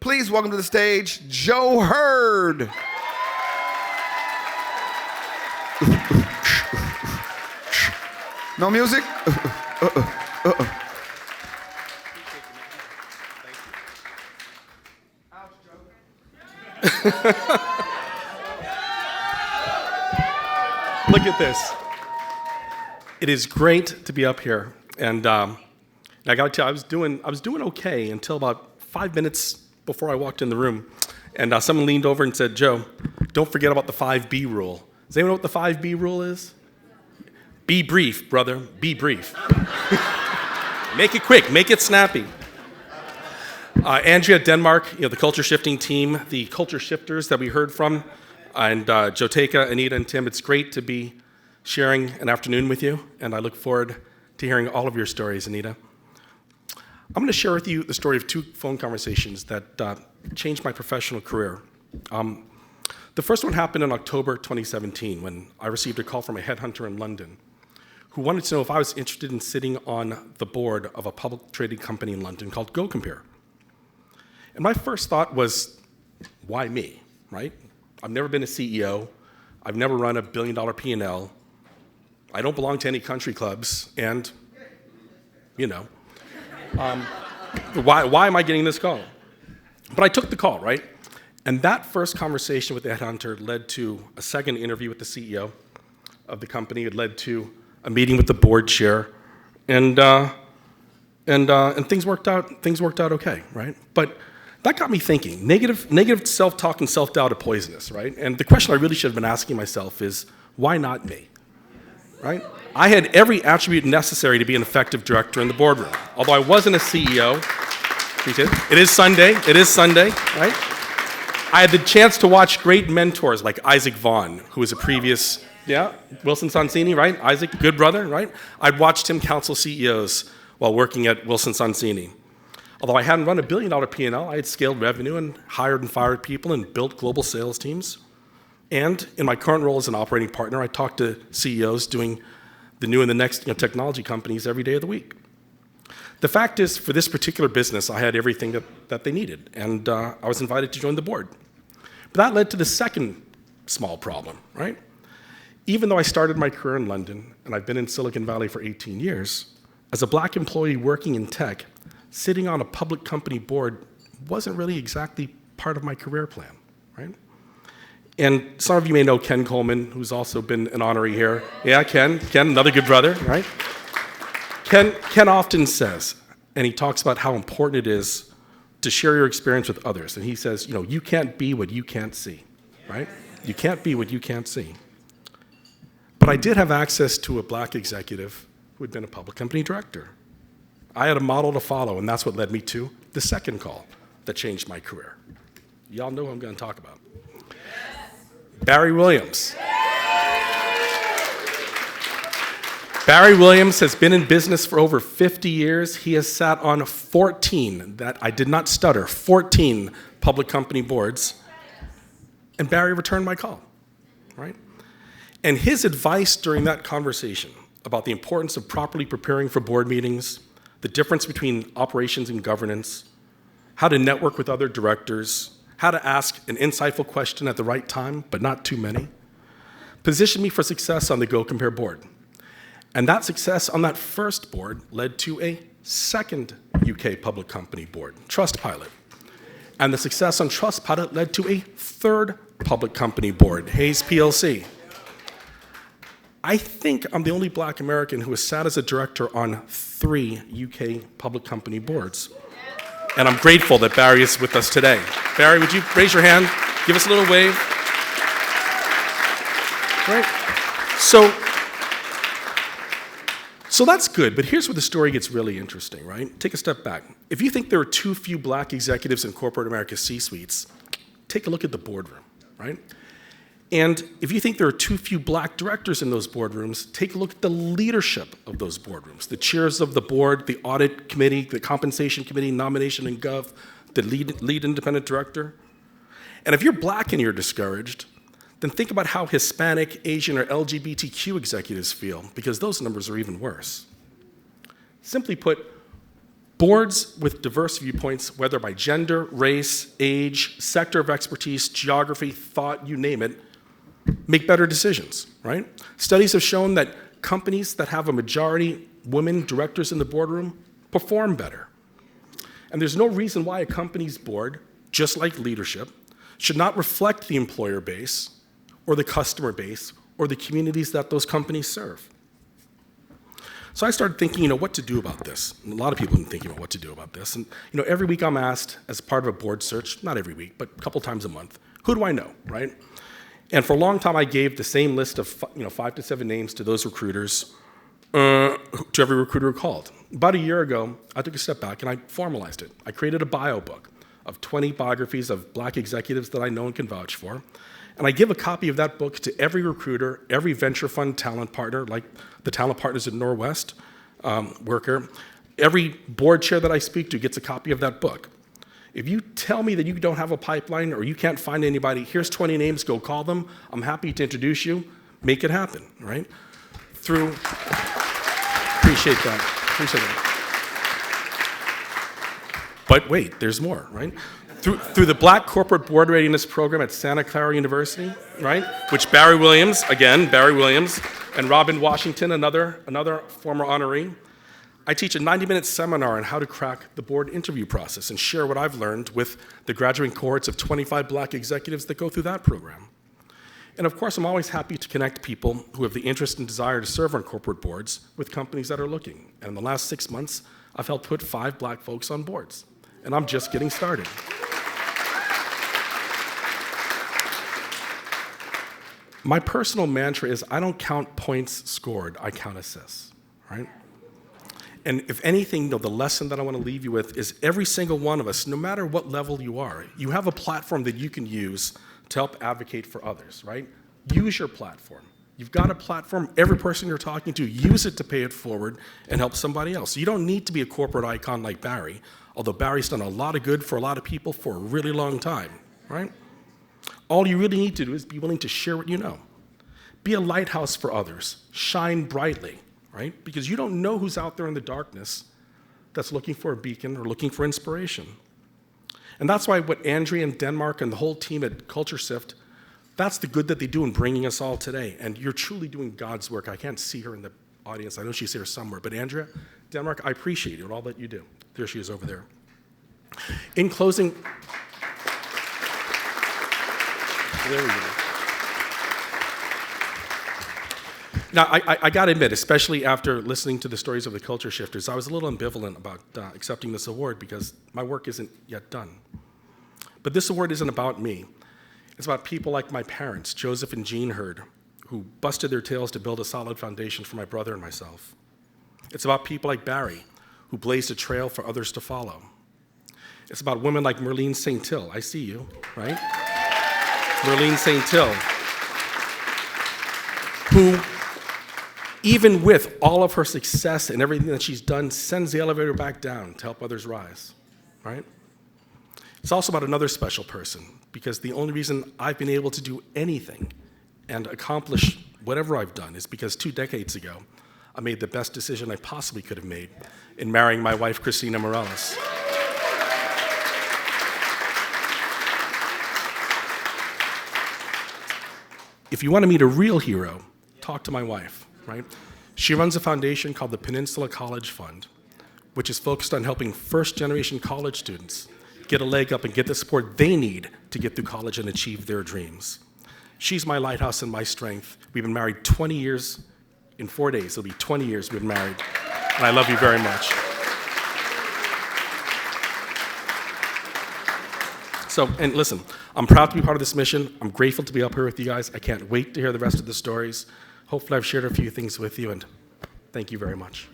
Please welcome to the stage, Joe Hurd. No music? Look at this. It is great to be up here, and I got to tell you, I was doing okay until about 5 minutes before I walked in the room, and someone leaned over and said, "Joe, don't forget about the 5B rule." Does anyone know what the 5B rule is? Be brief, brother. Be brief. Make it quick. Make it snappy. Andrea, Denmark, the culture shifting team, the culture shifters that we heard from, and Joteka, Anita, and Tim, it's great to be sharing an afternoon with you, and I look forward to hearing all of your stories, Anita. I'm going to share with you the story of 2 phone conversations that changed my professional career. The first one happened in October 2017 when I received a call from a headhunter in London who wanted to know if I was interested in sitting on the board of a public traded company in London called GoCompare. And my first thought was, why me, right? I've never been a CEO. I've never run a billion-dollar P&L. I don't belong to any country clubs, and, why am I getting this call? But I took the call, right? And that first conversation with the headhunter led to a second interview with the CEO of the company. It led to a meeting with the board chair, and things worked out okay, right? But that got me thinking. Negative self-talk and self-doubt are poisonous, right? And the question I really should have been asking myself is, why not me, right? I had every attribute necessary to be an effective director in the boardroom. Although I wasn't a CEO, it is Sunday, right? I had the chance to watch great mentors like Isaac Vaughan, who was a previous, Wilson Sonsini, right? Isaac, good brother, right? I'd watched him counsel CEOs while working at Wilson Sonsini. Although I hadn't run a billion-dollar P&L, I had scaled revenue and hired and fired people and built global sales teams. And in my current role as an operating partner, I talk to CEOs doing the new and the next technology companies every day of the week. The fact is, for this particular business, I had everything that they needed, and I was invited to join the board. But that led to the second small problem, right? Even though I started my career in London, and I've been in Silicon Valley for 18 years, as a black employee working in tech, sitting on a public company board wasn't really exactly part of my career plan, right? And some of you may know Ken Coleman, who's also been an honoree here. Yeah, Ken, another good brother, right? Ken often says, and he talks about how important it is to share your experience with others. And he says, you can't be what you can't see, right? You can't be what you can't see. But I did have access to a black executive who had been a public company director. I had a model to follow, and that's what led me to the second call that changed my career. Y'all know who I'm going to talk about. Barry Williams. Barry Williams has been in business for over 50 years. He has sat on 14, that I did not stutter, 14 public company boards. And Barry returned my call, right? And his advice during that conversation about the importance of properly preparing for board meetings, the difference between operations and governance, how to network with other directors, how to ask an insightful question at the right time, but not too many, positioned me for success on the GoCompare board. And that success on that first board led to a second UK public company board, Trustpilot. And the success on Trustpilot led to a third public company board, Hayes PLC. I think I'm the only black American who has sat as a director on 3 UK public company boards. And I'm grateful that Barry is with us today. Barry, would you raise your hand? Give us a little wave. Right? So that's good, but here's where the story gets really interesting, right? Take a step back. If you think there are too few black executives in corporate America's C-suites, take a look at the boardroom, right? And if you think there are too few black directors in those boardrooms, take a look at the leadership of those boardrooms, the chairs of the board, the audit committee, the compensation committee, nomination and gov, the lead independent director. And if you're black and you're discouraged, then think about how Hispanic, Asian, or LGBTQ executives feel, because those numbers are even worse. Simply put, Boards with diverse viewpoints, whether by gender, race, age, sector of expertise, geography, thought, you name it, make better decisions, right? Studies have shown that companies that have a majority women directors in the boardroom perform better. And there's no reason why a company's board, just like leadership, should not reflect the employer base or the customer base or the communities that those companies serve. So I started thinking, what to do about this. And a lot of people have been thinking about what to do about this. And every week I'm asked, as part of a board search, not every week, but a couple times a month, who do I know, right? And for a long time I gave the same list of 5 to 7 names to those recruiters, to every recruiter who called. About a year ago, I took a step back and I formalized it. I created a bio book of 20 biographies of black executives that I know and can vouch for. And I give a copy of that book to every recruiter, every venture fund talent partner, like the talent partners at Norwest worker. Every board chair that I speak to gets a copy of that book. If you tell me that you don't have a pipeline or you can't find anybody, here's 20 names, go call them. I'm happy to introduce you. Make it happen, right? Appreciate that. But wait, there's more, right? Through the Black Corporate Board Readiness Program at Santa Clara University, right? Which Barry Williams, and Robin Washington, another former honoree. I teach a 90-minute seminar on how to crack the board interview process and share what I've learned with the graduating cohorts of 25 black executives that go through that program. And of course, I'm always happy to connect people who have the interest and desire to serve on corporate boards with companies that are looking. And in the last 6 months, I've helped put 5 black folks on boards. And I'm just getting started. My personal mantra is I don't count points scored, I count assists, right? And if anything, the lesson that I want to leave you with is every single one of us, no matter what level you are, you have a platform that you can use to help advocate for others, right? Use your platform. You've got a platform, every person you're talking to, use it to pay it forward and help somebody else. You don't need to be a corporate icon like Barry, although Barry's done a lot of good for a lot of people for a really long time, right? All you really need to do is be willing to share what you know. Be a lighthouse for others. Shine brightly, right? Because you don't know who's out there in the darkness that's looking for a beacon or looking for inspiration. And that's why what Andrea and Denmark and the whole team at Culture Sift, that's the good that they do in bringing us all today. And you're truly doing God's work. I can't see her in the audience. I know she's here somewhere. But Andrea, Denmark, I appreciate you and all that you do. There she is over there. In closing, there we go. Now, I got to admit, especially after listening to the stories of the culture shifters, I was a little ambivalent about accepting this award because my work isn't yet done. But this award isn't about me. It's about people like my parents, Joseph and Jean Hurd, who busted their tails to build a solid foundation for my brother and myself. It's about people like Barry, who blazed a trail for others to follow. It's about women like Merlene St. Till. I see you, right? Merlene St. Till, who, even with all of her success and everything that she's done, sends the elevator back down to help others rise, right? It's also about another special person, because the only reason I've been able to do anything and accomplish whatever I've done is because 2 decades ago, I made the best decision I possibly could have made in marrying my wife, Christina Morales. If you want to meet a real hero, talk to my wife, right? She runs a foundation called the Peninsula College Fund, which is focused on helping first-generation college students get a leg up and get the support they need to get through college and achieve their dreams. She's my lighthouse and my strength. We've been married 20 years. In 4 days, it'll be 20 years we've been married. And I love you very much. So, and listen, I'm proud to be part of this mission. I'm grateful to be up here with you guys. I can't wait to hear the rest of the stories. Hopefully I've shared a few things with you, and thank you very much.